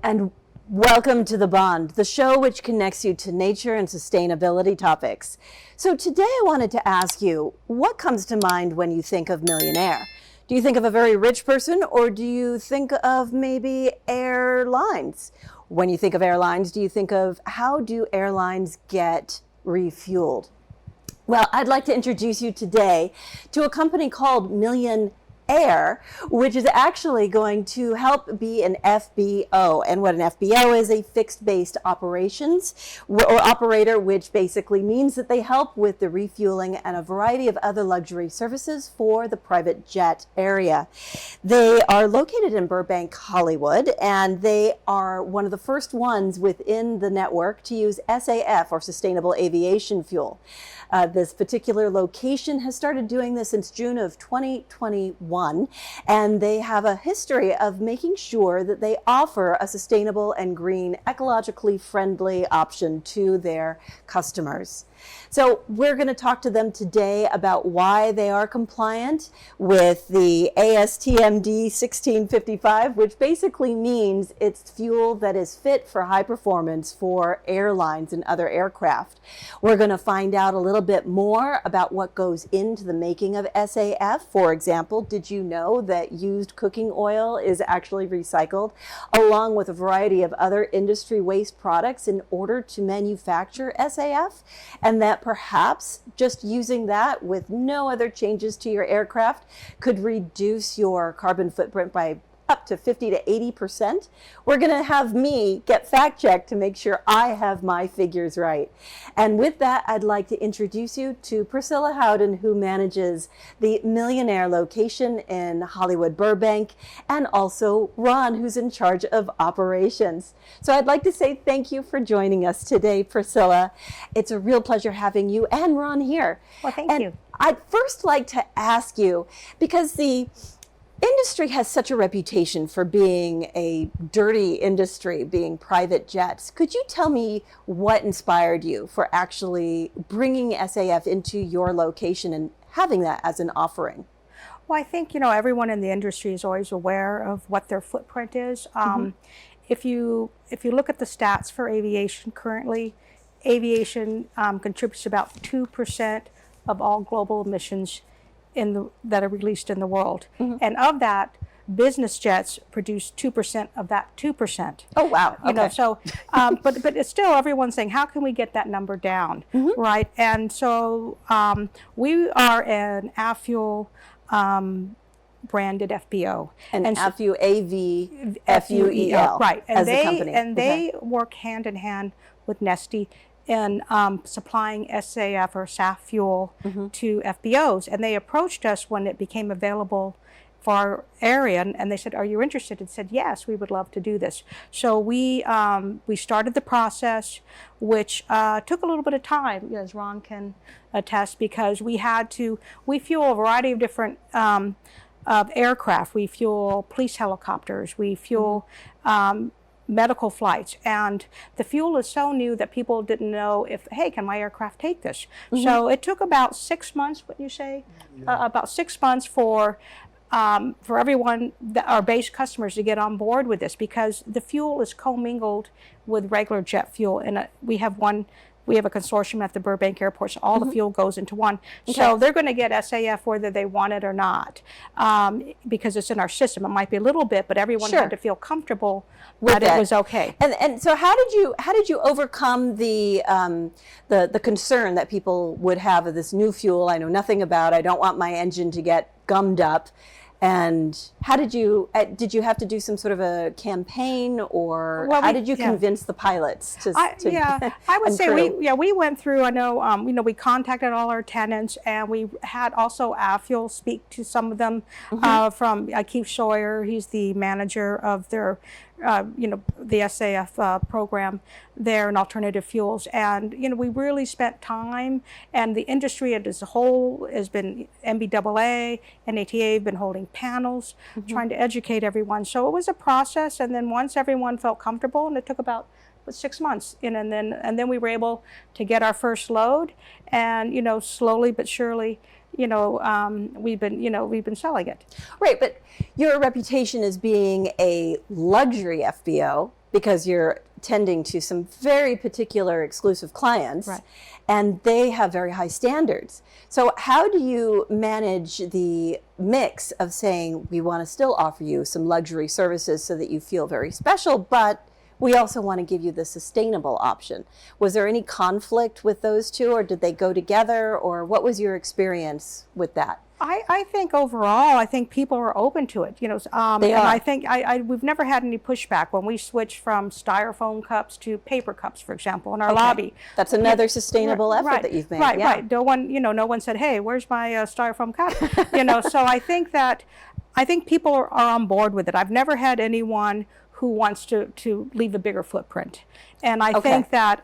And welcome to The Bond, the show which connects you to nature and sustainability topics. So today I wanted to ask you, what comes to mind when you think of millionaire? Do you think of a very rich person, or do you think of maybe airlines? When you think of airlines, do you think of how do airlines get refueled? Well, I'd like to introduce you today to a company called Million Air, which is actually going to help be an FBO. And what an FBO is, a fixed-based operations or operator, which basically means that they help with the refueling and a variety of other luxury services for the private jet area. They are located in Burbank, Hollywood, and they are one of the first ones within the network to use SAF, or Sustainable Aviation Fuel. This particular location has started doing this since June of 2021, and they have a history of making sure that they offer a sustainable and green, ecologically friendly option to their customers. So we're going to talk to them today about why they are compliant with the ASTMD 1655, which basically means it's fuel that is fit for high performance for airlines and other aircraft. We're going to find out a little bit more about what goes into the making of SAF. For example, did you know that used cooking oil is actually recycled along with a variety of other industry waste products in order to manufacture SAF? And that perhaps just using that with no other changes to your aircraft could reduce your carbon footprint by up to 50 to 80%. We're going to have me get fact checked to make sure I have my figures right. And with that, I'd like to introduce you to Priscilla Howden, who manages the Million Air location in Hollywood, Burbank, and also Ron, who's in charge of operations. So I'd like to say thank you for joining us today, Priscilla. It's a real pleasure having you and Ron here. Well, thank you. I'd first like to ask you, because the industry has such a reputation for being a dirty industry, being private jets. Could you tell me what inspired you for actually bringing SAF into your location and having that as an offering? Well, I think, everyone in the industry is always aware of what their footprint is. If you look at the stats for aviation currently, aviation contributes about 2% of all global emissions that are released in the world. And of that, business jets produce 2% of that 2%. Oh, wow. Okay. But it's still, everyone's saying, how can we get that number down, right? And so we are an AFUEL branded FBO. And AFUEL, A-V-F-U-E-L. Right. And as a company. And they work hand in hand with Neste in supplying SAF or SAF fuel to FBOs. And they approached us when it became available for our area, and they said, are you interested? And said, yes, we would love to do this. So we started the process, which took a little bit of time, as Ron can attest, because we fuel a variety of different aircraft. We fuel police helicopters, we fuel medical flights, and the fuel is so new that people didn't know if, hey, can my aircraft take this? So it took about 6 months, wouldn't you say? About 6 months for everyone, our base customers, to get on board with this, because the fuel is commingled with regular jet fuel. And we have a consortium at the Burbank Airport, so all the fuel goes into one. Okay. So they're going to get SAF whether they want it or not, because it's in our system. It might be a little bit, but everyone had to feel comfortable that it was okay. And so how did you overcome the concern that people would have of this new fuel? I know nothing about. I don't want my engine to get gummed up. And how did you have to do some sort of a campaign, or how did you convince the pilots I would say we went through, I know, we contacted all our tenants, and we had also AFUEL speak to some of them from Keith Sawyer. He's the manager of their the SAF program there in alternative fuels. And, we really spent time, and the industry as a whole has been, MBAA and ATA have been holding panels, trying to educate everyone. So it was a process, and then once everyone felt comfortable, and it took about 6 months, and then we were able to get our first load, and slowly but surely, we've been selling it. Right, but your reputation as being a luxury FBO, because you're tending to some very particular exclusive clients, Right. and they have very high standards. So how do you manage the mix of saying we want to still offer you some luxury services so that you feel very special, but we also want to give you the sustainable option? Was there any conflict with those two, or did they go together, or what was your experience with that? I think overall, I think people are open to it. They and are. I think we've never had any pushback when we switched from styrofoam cups to paper cups, for example, in our lobby. That's another sustainable effort Right, that you've made. Right, Yeah. right. No one said, "Hey, where's my styrofoam cup?" So I think people are on board with it. I've never had anyone who wants to leave a bigger footprint, and I think that.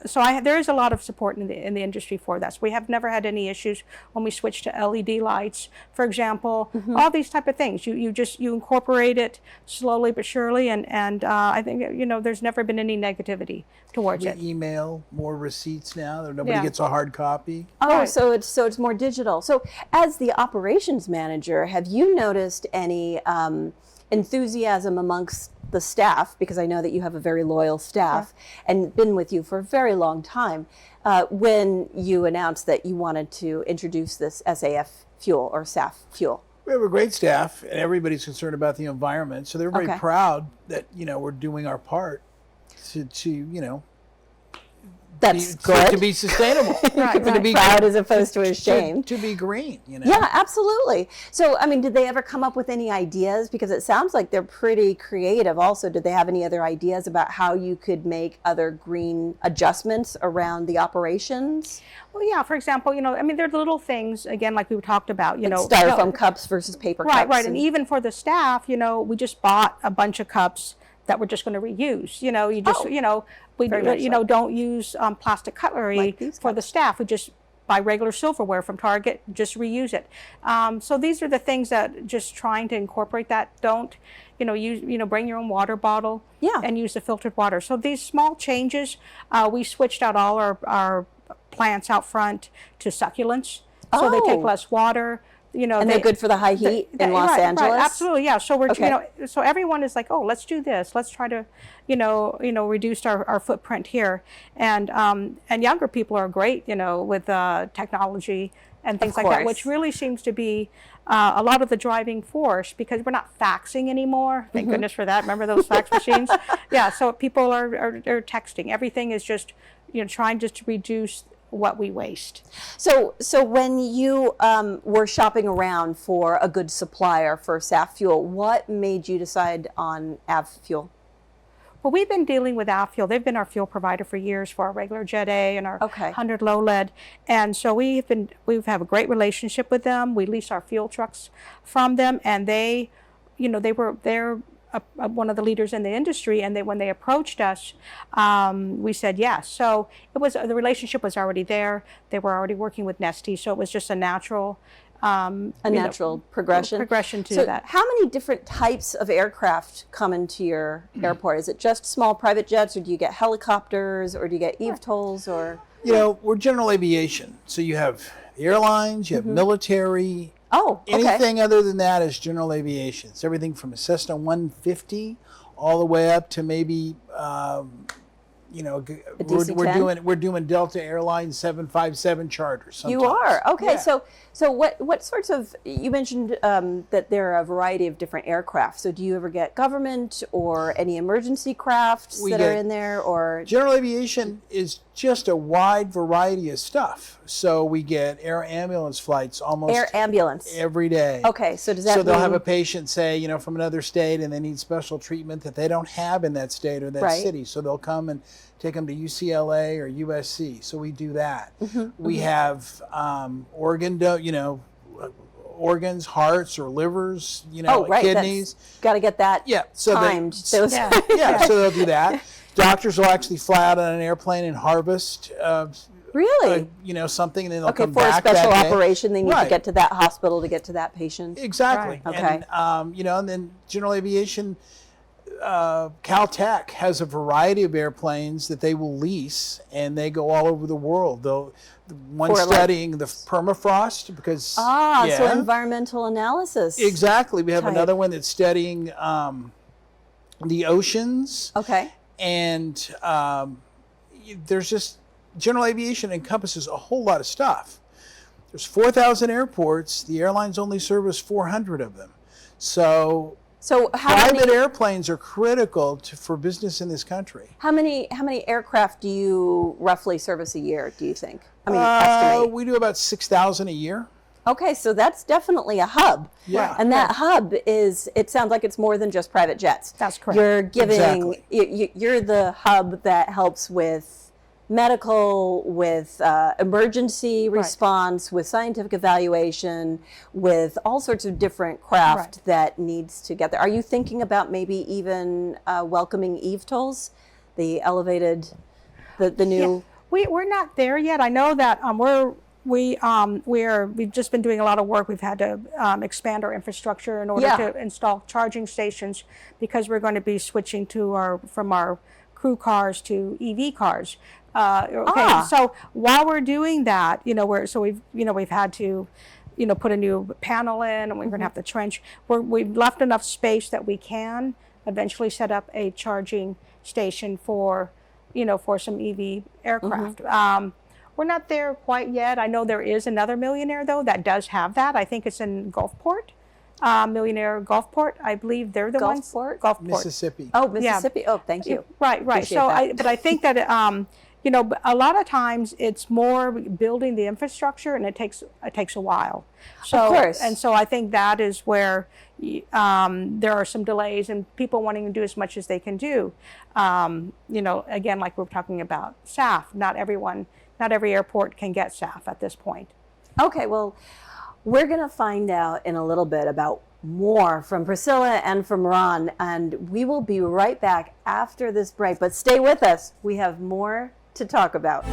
There is a lot of support in the industry for that. So we have never had any issues when we switch to LED lights, for example. All these type of things. You incorporate it slowly but surely, and I think there's never been any negativity towards it. We email more receipts now. Nobody Yeah. gets a hard copy. Oh, Right. so it's more digital. So as the operations manager, have you noticed any enthusiasm amongst the staff, because I know that you have a very loyal staff and been with you for a very long time, when you announced that you wanted to introduce this SAF fuel or SAF fuel? We have a great staff, and everybody's concerned about the environment, so they're very Okay. proud that we're doing our part to That's to good. be sustainable. Right, To be Proud as opposed to ashamed. to be green. Yeah, absolutely. So, I mean, did they ever come up with any ideas? Because it sounds like they're pretty creative also. Did they have any other ideas about how you could make other green adjustments around the operations? Well, yeah. For example, there are little things again, like we talked about. Styrofoam cups versus paper Right, cups. right. And even for the staff, we just bought a bunch of cups that we're just going to reuse. We Very much so. don't use plastic cutlery Like these for the staff. We just buy regular silverware from Target, just reuse it. So these are the things that just trying to incorporate that. Don't bring your own water bottle. Yeah. And use the filtered water. So these small changes, we switched out all our plants out front to succulents, so they take Oh. less water. And they're good for the high heat in Los Angeles? Right, absolutely, yeah. So we're, Okay. so everyone is like, oh, let's do this. Let's try to, reduce our footprint here. And younger people are great, with technology and things like that, course. which really seems to be a lot of the driving force, because we're not faxing anymore. Thank goodness for that. Remember those fax machines? Yeah. So people are texting. Everything is just, trying just to reduce what we waste. So when you were shopping around for a good supplier for SAF fuel, what made you decide on Ave fuel? Well, we've been dealing with Avfuel. They've been our fuel provider for years for our regular Jet A and our 100 low lead. And so we have a great relationship with them. We lease our fuel trucks from them, and they're one of the leaders in the industry. And when they approached us, we said yes. So the relationship was already there. They were already working with Neste, so it was just a natural. Progression to so that. How many different types of aircraft come into your airport? Is it just small private jets, or do you get helicopters, or do you get eVTOLs, or? We're general aviation, so you have the airlines, you have military. Oh, okay. Anything other than that is general aviation. It's everything from a Cessna 150 all the way up to maybe we're doing Delta Airlines 757 charters sometimes. You are? Okay. Yeah. So what sorts of, you mentioned that there are a variety of different aircraft. So do you ever get government or any emergency crafts that are in there, or? General aviation is just a wide variety of stuff. So we get air ambulance flights almost Air ambulance. every day. Okay, so does that So they'll mean, have a patient, say, from another state, and they need special treatment that they don't have in that state or that Right. city. So they'll come and take them to UCLA or USC. So we do that. We have organs, hearts or livers, kidneys. Got to get that So timed. so they'll do that. Doctors will actually fly out on an airplane and harvest. Really? Something, and then they'll Okay, come for a back special that day. operation, they need to Right. get to that hospital to get to that patient. Exactly. Right. Okay. And then general aviation, Caltech has a variety of airplanes that they will lease, and they go all over the world. One For, studying the permafrost, because so environmental analysis. exactly. We have type. another one that's studying the oceans. Okay. And there's just, general aviation encompasses a whole lot of stuff. There's 4,000 airports. The airlines only service 400 of them. So how private many airplanes are critical for business in this country. how many aircraft do you roughly service a year, do you think? I mean, estimate. We do about 6,000 a year. Okay, so that's definitely a hub. Yeah. And that hub it sounds like it's more than just private jets. That's correct. You're giving, Exactly. you're the hub that helps with medical, with emergency response, with scientific evaluation, with all sorts of different craft that needs to get there. Are you thinking about maybe even welcoming eVTOLs, the elevated, the new? Yeah. We're not there yet. I know that we've just been doing a lot of work. We've had to expand our infrastructure in order to install charging stations, because we're going to be switching from our crew cars to EV cars. So while we're doing that, we've had to, put a new panel in, and we're going to have to trench. We've left enough space that we can eventually set up a charging station for some EV aircraft. We're not there quite yet. I know there is another millionaire, though, that does have that. I think it's in Gulfport, Millionaire Gulfport. I believe they're the ones. Gulfport, Mississippi. Oh, Mississippi. Yeah. Oh, thank you. Right. Appreciate So, that. but I think that a lot of times it's more building the infrastructure, and it takes a while. So, of course. And so I think that is where there are some delays, and people wanting to do as much as they can do. Again, like we're talking about SAF, not every airport can get SAF at this point. Okay, well, we're going to find out in a little bit about more from Priscilla and from Ron, and we will be right back after this break. But stay with us. We have more to talk about.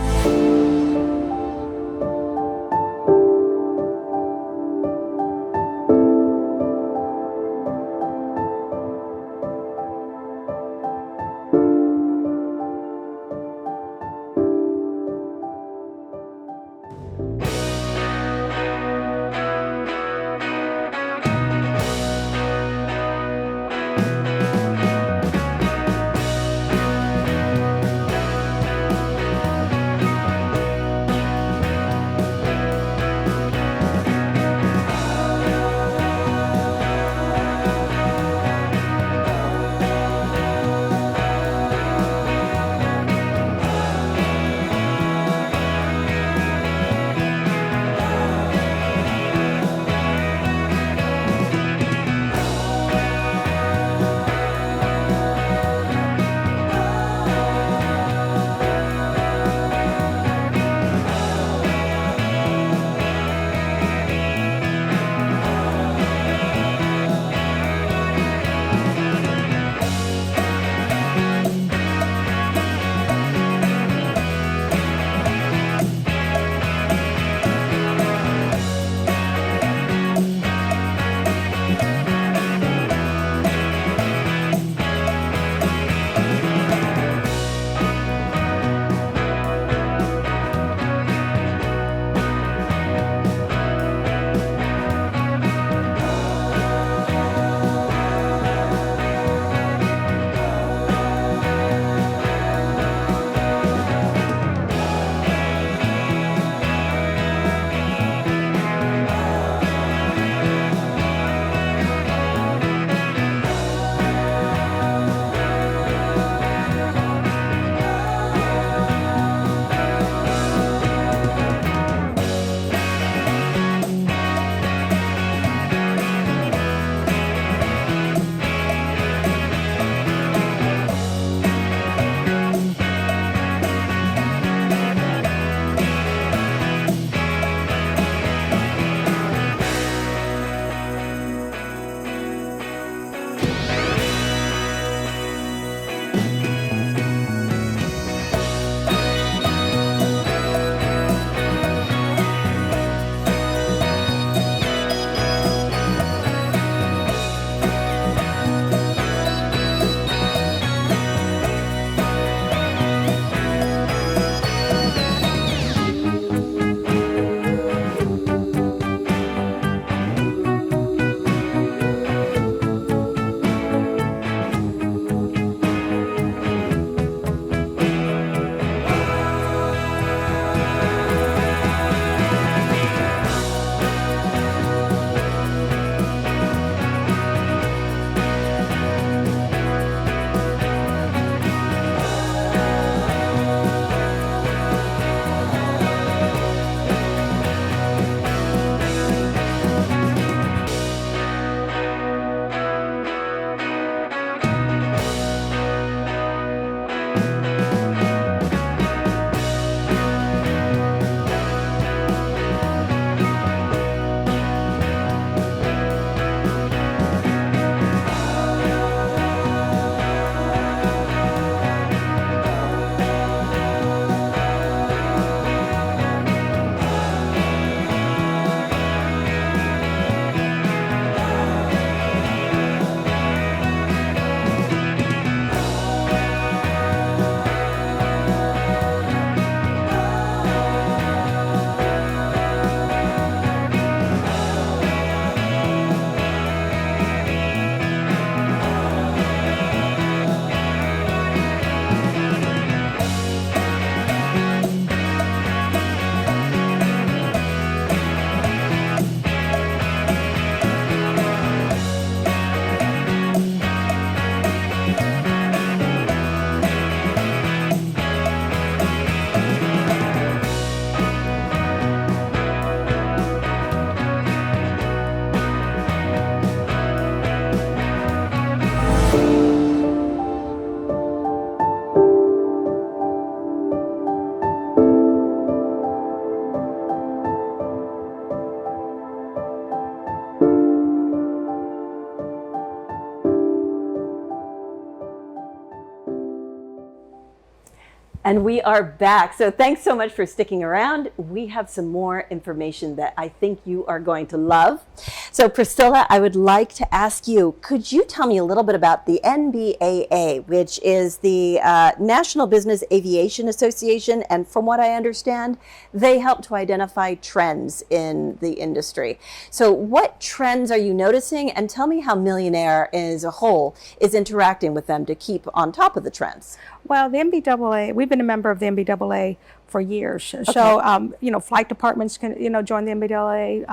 And we are back. So thanks so much for sticking around. We have some more information that I think you are going to love. So Priscilla, I would like to ask you, could you tell me a little bit about the NBAA, which is the National Business Aviation Association, and from what I understand, they help to identify trends in the industry. So what trends are you noticing, and tell me how Millionaire as a whole is interacting with them to keep on top of the trends? Well, the MBAA, we've been a member of the MBAA for years. Okay. So, flight departments can, join the MBAA,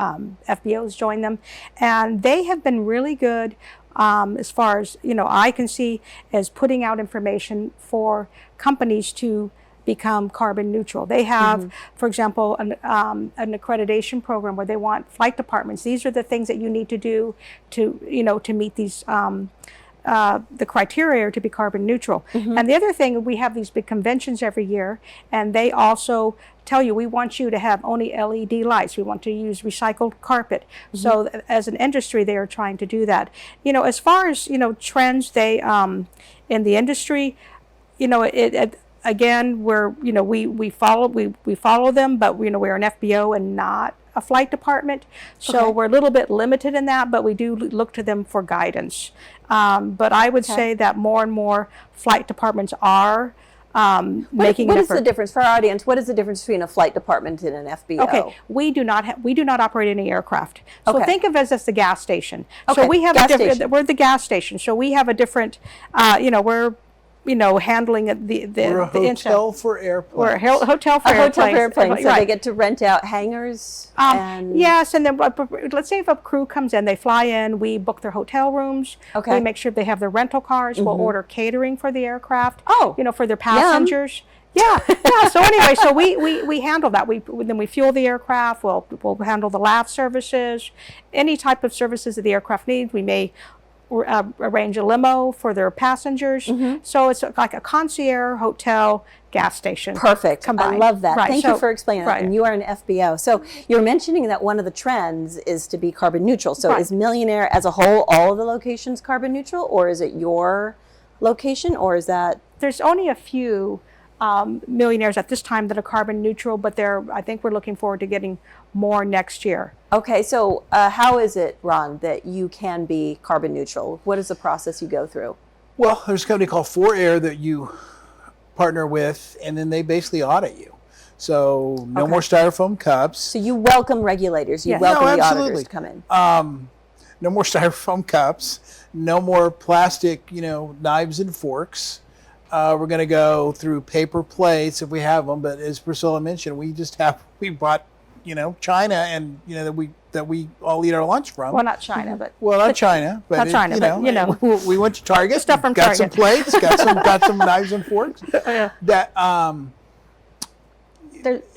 FBOs join them, and they have been really good as far as, I can see as putting out information for companies to become carbon neutral. They have, for example, an accreditation program where they want flight departments. These are the things that you need to do to, to meet these the criteria to be carbon neutral. And the other thing, we have these big conventions every year, and they also tell you, we want you to have only LED lights. We want to use recycled carpet. So as an industry, they are trying to do that. As far as, trends, they, in the industry, again, we follow them, but we're an FBO and not a flight department, so we're a little bit limited in that, but we do look to them for guidance. But I would say that more and more flight departments are making an effort. What is the difference for our audience? What is the difference between a flight department and an FBO? Okay, we do not operate any aircraft. So think of us as the gas station. Okay. So we have we're the gas station. So we have a different, we're handling we're a hotel for airplanes. We're a hotel for airplanes. So they get to rent out hangars. Yes, and then let's say if a crew comes in, they fly in, we book their hotel rooms. We make sure they have their rental cars. We'll order catering for the aircraft. For their passengers. Yeah. So anyway, so we handle that. Then we fuel the aircraft. We'll handle the lav services, any type of services that the aircraft needs. We may arrange a limo for their passengers. So it's like a concierge hotel gas station. Perfect. Combined. I love that. Thank you for explaining that. And you are an FBO. So you're mentioning that one of the trends is to be carbon neutral. So is Millionaire as a whole, all of the locations carbon neutral, or is it your location, or is that? There's only a few Millionaires at this time that are carbon neutral, but I think we're looking forward to getting more next year. Okay, so how is it, Ron, that you can be carbon neutral? What is the process you go through? Well, there's a company called 4Air that you partner with, and then they basically audit you. So no more styrofoam cups. So you welcome regulators. You welcome the auditors to come in. No more styrofoam cups. No more plastic, knives and forks. We're going to go through paper plates if we have them, but as Priscilla mentioned, we bought, China, and that we all eat our lunch from. Well, not China, but not China, but we went to Target, stuff from got Target. some plates, got some knives and forks. That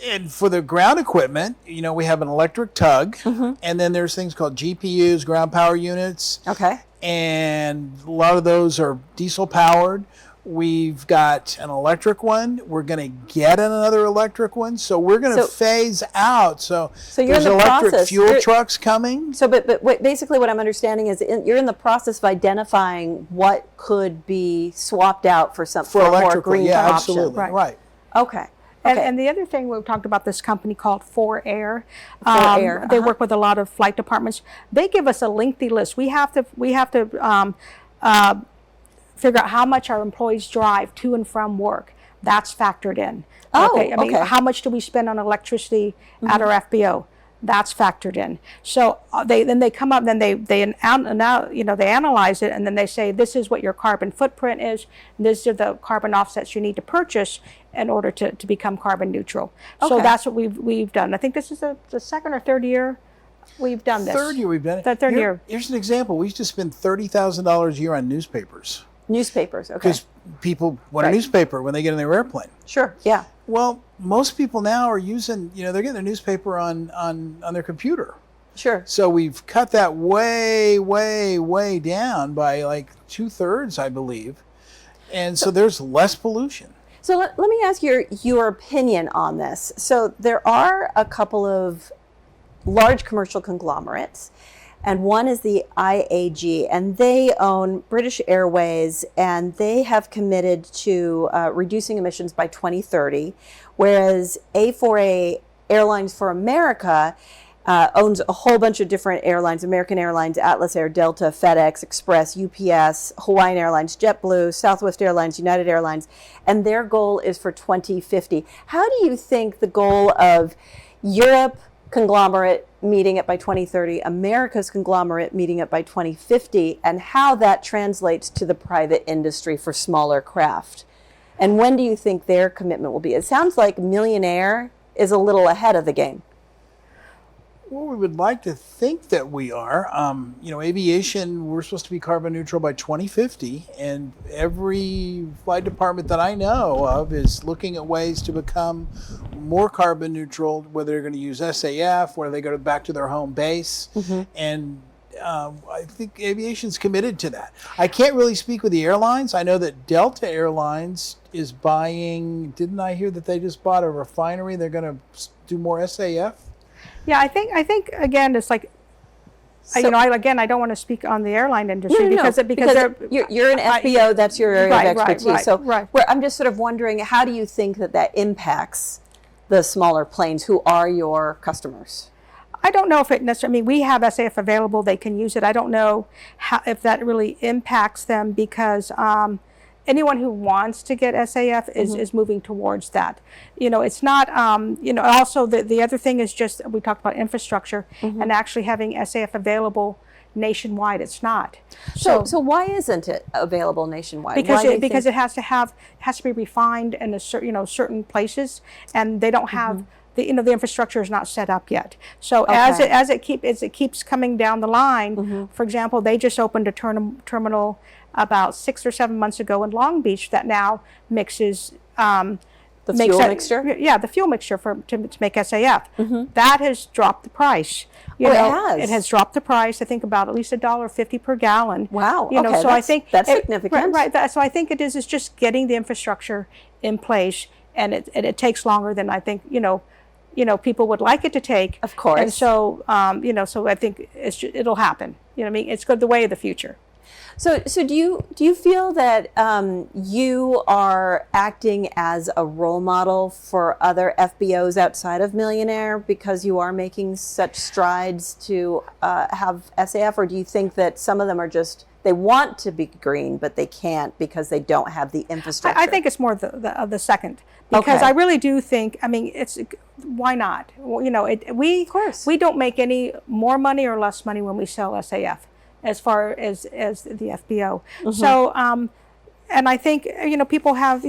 and for the ground equipment, we have an electric tug, and then there's things called GPUs, ground power units. Okay. And a lot of those are diesel powered. We've got an electric one. We're going to get another electric one. So we're going to phase out. So you're there's in the electric process. fuel trucks coming. So, but basically what I'm understanding is you're in the process of identifying what could be swapped out for a more green option. Absolutely. Right. Okay. And the other thing, we've talked about this company called 4Air. 4Air. They work with a lot of flight departments. They give us a lengthy list. We have to figure out how much our employees drive to and from work. That's factored in. How much do we spend on electricity at our FBO? That's factored in. So they come up, then they analyze it, and then they say, this is what your carbon footprint is. These are the carbon offsets you need to purchase in order to become carbon neutral. So that's what we've done. I think this is the second or third year we've done this. Third year we've done it. The third year. Here's an example. We used to spend $30,000 a year on newspapers. Newspapers, okay. Because people want a newspaper when they get in their airplane. Sure, yeah. Well, most people now are using, they're getting their newspaper on their computer. Sure. So we've cut that way, way, way down by like 2/3, I believe. And so there's less pollution. So let me ask your opinion on this. So there are a couple of large commercial conglomerates and one is the IAG, and they own British Airways, and they have committed to reducing emissions by 2030, whereas A4A Airlines for America owns a whole bunch of different airlines: American Airlines, Atlas Air, Delta, FedEx, Express, UPS, Hawaiian Airlines, JetBlue, Southwest Airlines, United Airlines, and their goal is for 2050. How do you think the goal of Europe conglomerate meeting it by 2030, America's conglomerate meeting it by 2050, and how that translates to the private industry for smaller craft? And when do you think their commitment will be? It sounds like Millionaire is a little ahead of the game. Well, we would like to think that we are. Aviation, we're supposed to be carbon neutral by 2050, and every flight department that I know of is looking at ways to become more carbon neutral, whether they're going to use SAF, whether they go back to their home base. And I think aviation's committed to that. I can't really speak with the airlines. I know that Delta Airlines is buying, didn't I hear that they just bought a refinery? They're going to do more SAF? Yeah, I think again, it's like, I don't want to speak on the airline industry because you're an FBO, that's your area of expertise. Right. I'm just sort of wondering, how do you think that impacts the smaller planes who are your customers? I don't know if it necessarily, we have SAF available, they can use it. I don't know if that really impacts them because anyone who wants to get SAF is moving towards that. It's not, also the other thing is just, we talked about infrastructure and actually having SAF available nationwide. It's not. So why isn't it available nationwide? Because it has to be refined in certain places, and they don't have the infrastructure is not set up yet. So as it keeps coming down the line, for example, they just opened a terminal about 6 or 7 months ago in Long Beach that now mixes the fuel mixture. Yeah, the fuel mixture to make SAF. That has dropped the price. It has. It has dropped the price. I think about at least $1.50 per gallon. Wow. So I think that's significant. Right. So I think it is just getting the infrastructure in place, and it takes longer than I think people would like it to take. Of course. And so so I think it'll happen. It's good, the way of the future. So do you feel that you are acting as a role model for other FBOs outside of Millionaire because you are making such strides to have SAF, or do you think that some of them are just, they want to be green but they can't because they don't have the infrastructure? I think it's more of the second, because I really do think, it's, why not? We don't make any more money or less money when we sell SAF, as far as the FBO. So, and I think, people have,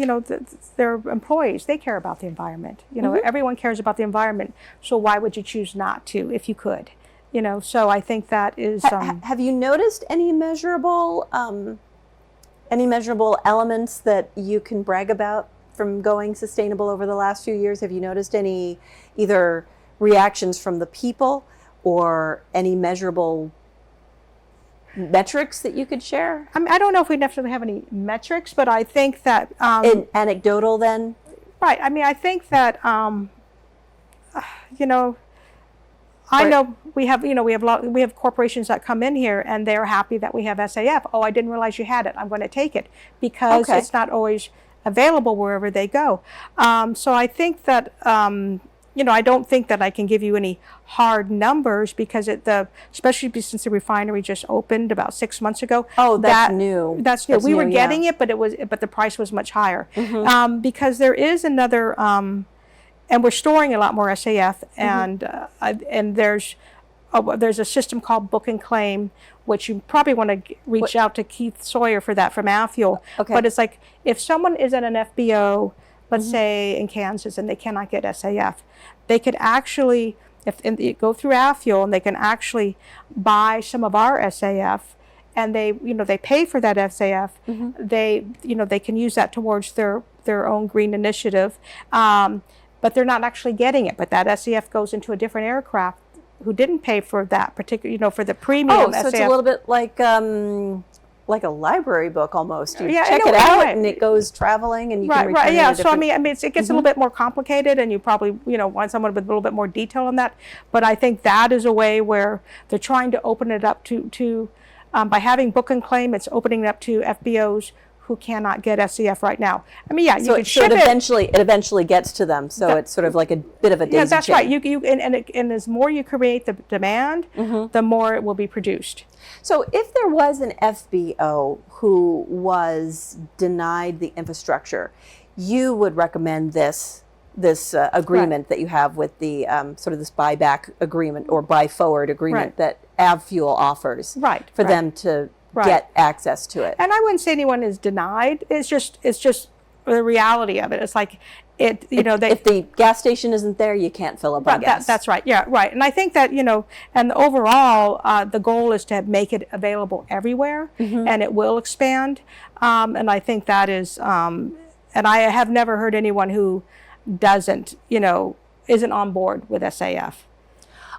their employees, they care about the environment. Everyone cares about the environment. So why would you choose not to if you could? So I think that is... have you noticed any measurable elements that you can brag about from going sustainable over the last few years? Have you noticed any either reactions from the people or any measurable metrics that you could share? I don't know if we necessarily have any metrics, but I think that anecdotal then. Right. I think that I know we have corporations that come in here and they're happy that we have SAF. Oh, I didn't realize you had it. I'm going to take it, because it's not always available wherever they go. So I think that I don't think that I can give you any hard numbers, because especially since the refinery just opened about 6 months ago. Oh, that's new. That's new. We were getting it, but the price was much higher. Because there is another, and we're storing a lot more SAF, and there's a system called Book and Claim, which you probably want to reach out to Keith Sawyer for that from Avfuel. But it's like, if someone is at an FBO, let's say in Kansas, and they cannot get SAF, they could actually, if they go through Avfuel, and they can actually buy some of our SAF, and they pay for that SAF. They can use that towards their own green initiative, but they're not actually getting it. But that SAF goes into a different aircraft who didn't pay for that particular, for the premium SAF. So it's a little bit like like a library book almost. You Yeah, check in it a out way. and it goes traveling and you can return Right, it yeah. at So I different- mean, it gets a little bit more complicated, and you probably, want someone with a little bit more detail on that. But I think that is a way where they're trying to open it up to by having book and claim, it's opening it up to FBOs who cannot get SCF right now. I mean, yeah, you can ship it. Eventually gets to them. So it's sort of like a bit of a daisy Yeah, that's chain. right. And as more you create the demand, the more it will be produced. So if there was an FBO who was denied the infrastructure, you would recommend this agreement that you have with the sort of this buyback agreement or buy forward agreement that AvFuel offers for them to get access to it. And I wouldn't say anyone is denied. It's just the reality of it. It's like if the gas station isn't there, you can't fill up on gas. That's right. Yeah, right. And I think that, and overall, the goal is to make it available everywhere, and it will expand. And I think that is, and I have never heard anyone who doesn't, isn't on board with SAF.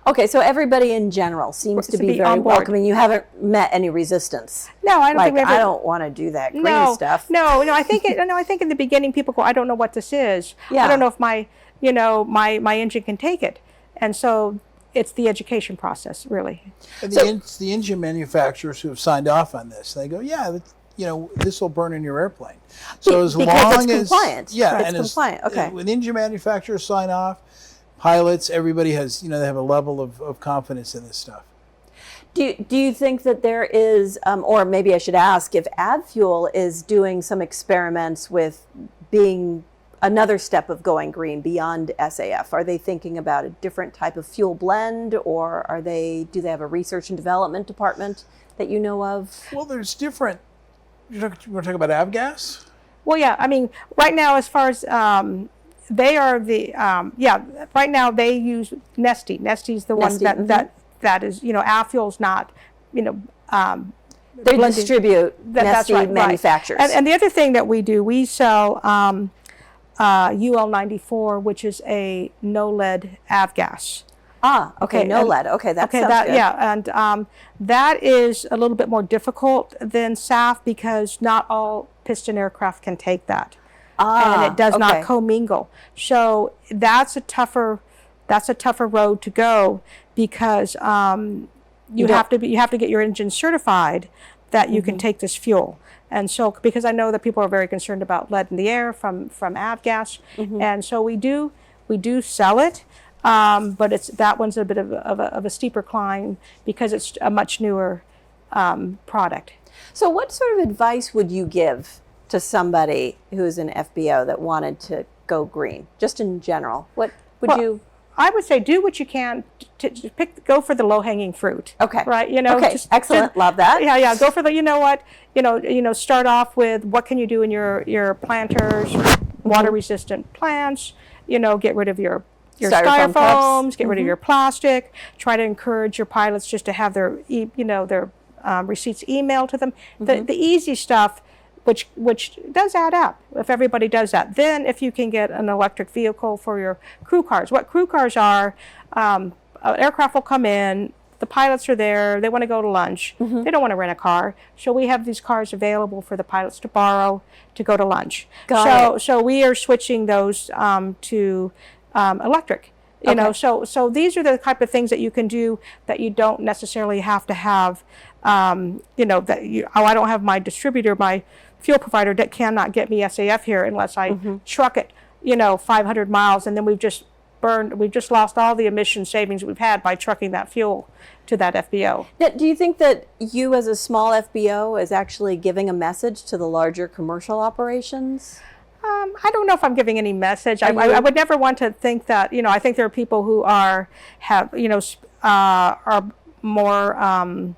Okay, so everybody in general seems to be very welcoming. You haven't met any resistance. No, I don't think we ever. I don't want to do that green stuff. No. I think I think in the beginning people go, I don't know what this is. I don't know if my engine can take it, and so it's the education process really. And the engine manufacturers who have signed off on this, they go, yeah, this will burn in your airplane. So as long it's as compliant. it's compliant. Okay. When engine manufacturers sign off, pilots, everybody has, they have a level of confidence in this stuff. Do you think that there is, or maybe I should ask, if AvFuel is doing some experiments with being another step of going green beyond SAF? Are they thinking about a different type of fuel blend, or do they have a research and development department that you know of? Well, there's different. You want to talk about avgas? Well, yeah. I mean, right now, as far as they are the right now they use Nesty. Nesty's the one that is AvFuel's not they distribute Nesty manufacturers. And the other thing that we do, we sell UL94, which is a no lead avgas. Okay, no lead. Okay, that sounds good. Yeah, and that is a little bit more difficult than SAF because not all piston aircraft can take that. And it does not commingle. So that's a tougher road to go because you have to get your engine certified that you can take this fuel. And so because I know that people are very concerned about lead in the air from avgas, and so we do sell it, but that one's a bit of a steeper climb because it's a much newer product. So what sort of advice would you give to somebody who's an FBO that wanted to go green, just in general? What would you? I would say do what you can to go for the low-hanging fruit. Okay. Right. Okay. Excellent. Love that. Yeah. Go for the. Start off with what can you do in your planters, water-resistant plants. Get rid of your styrofoams, get rid of your plastic. Try to encourage your pilots just to have their receipts emailed to them. The easy stuff. Which does add up if everybody does that. Then if you can get an electric vehicle for your crew cars. What crew cars are, an aircraft will come in, the pilots are there, they want to go to lunch. They don't want to rent a car. So we have these cars available for the pilots to borrow to go to lunch. So we are switching those to electric. So these are the type of things that you can do that you don't necessarily have to have, I don't have my distributor, my fuel provider that cannot get me SAF here unless I truck it, 500 miles, and then we've just lost all the emission savings we've had by trucking that fuel to that FBO. Now, do you think that you as a small FBO is actually giving a message to the larger commercial operations? I don't know if I'm giving any message. I would never want to think that, I think there are people who are more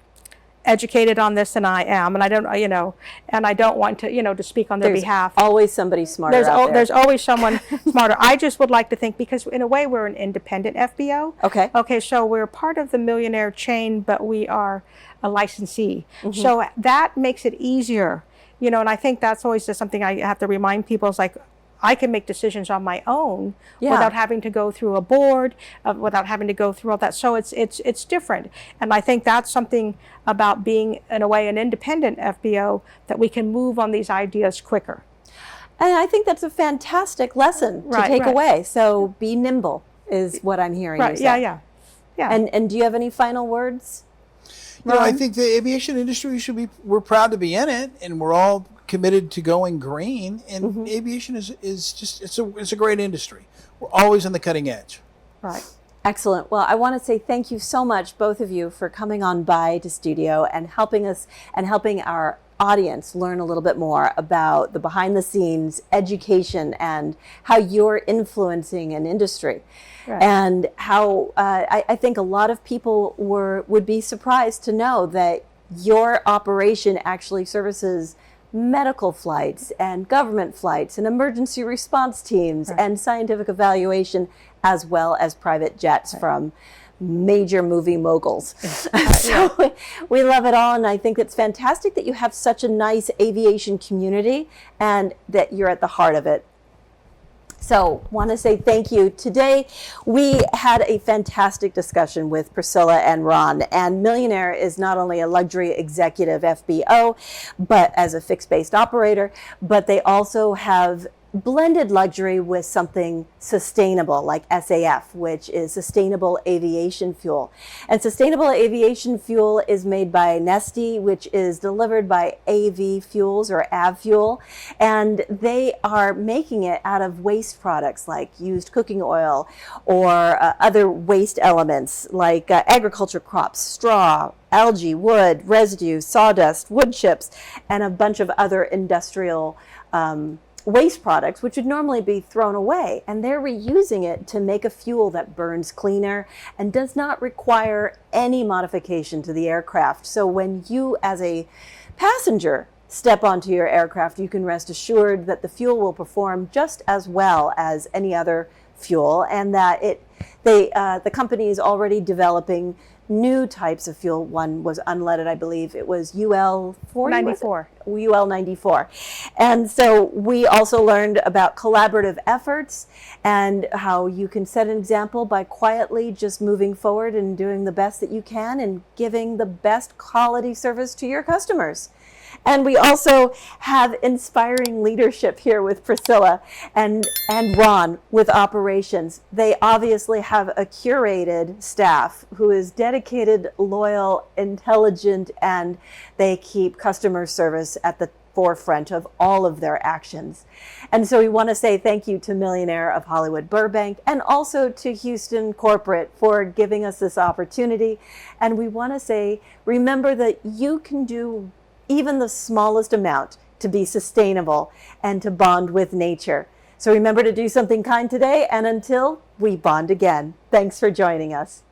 educated on this than I am, and I don't want to, to speak on their behalf. Always somebody smarter out there. There's always someone smarter. I just would like to think, because in a way we're an independent FBO. Okay, so we're part of the Millionaire chain, but we are a licensee. So that makes it easier. And I think that's always just something I have to remind people is like, I can make decisions on my own Yeah. without having to go through a board, without having to go through all that. So it's different. And I think that's something about being, in a way, an independent FBO, that we can move on these ideas quicker. And I think that's a fantastic lesson to Right, take right. away. So be nimble is what I'm hearing you Right, say. yeah. And do you have any final words? You know, I Ron? think the aviation industry we're proud to be in it, and we're all committed to going green. And aviation is just, it's a great industry. We're always on the cutting edge. Right. Excellent. Well, I want to say thank you so much, both of you, for coming on by to studio and helping us and helping our audience learn a little bit more about the behind the scenes education and how you're influencing an industry. Right. And how I think a lot of people would be surprised to know that your operation actually services medical flights and government flights and emergency response teams and scientific evaluation, as well as private jets from major movie moguls. So we love it all, and I think it's fantastic that you have such a nice aviation community and that you're at the heart of it. So want to say thank you. Today we had a fantastic discussion with Priscilla and Ron, and Millionaire is not only a luxury executive FBO, but as a fixed-based operator, but they also have blended luxury with something sustainable like SAF, which is sustainable aviation fuel. And sustainable aviation fuel is made by Neste, which is delivered by AV Fuels or Avfuel. And they are making it out of waste products like used cooking oil or other waste elements like agriculture crops, straw, algae, wood, residue, sawdust, wood chips, and a bunch of other industrial waste products, which would normally be thrown away, and they're reusing it to make a fuel that burns cleaner and does not require any modification to the aircraft. So when you as a passenger step onto your aircraft, you can rest assured that the fuel will perform just as well as any other fuel, and that the company is already developing new types of fuel. One was unleaded, I believe. It was UL-40? 94. UL-94. And so we also learned about collaborative efforts and how you can set an example by quietly just moving forward and doing the best that you can and giving the best quality service to your customers. And we also have inspiring leadership here with Priscilla and Ron with operations. They obviously have a curated staff who is dedicated, loyal, intelligent, and they keep customer service at the forefront of all of their actions. And so we want to say thank you to Millionaire of Hollywood Burbank and also to Houston Corporate for giving us this opportunity. And we want to say, remember that you can do even the smallest amount to be sustainable and to bond with nature. So remember to do something kind today, and until we bond again, thanks for joining us.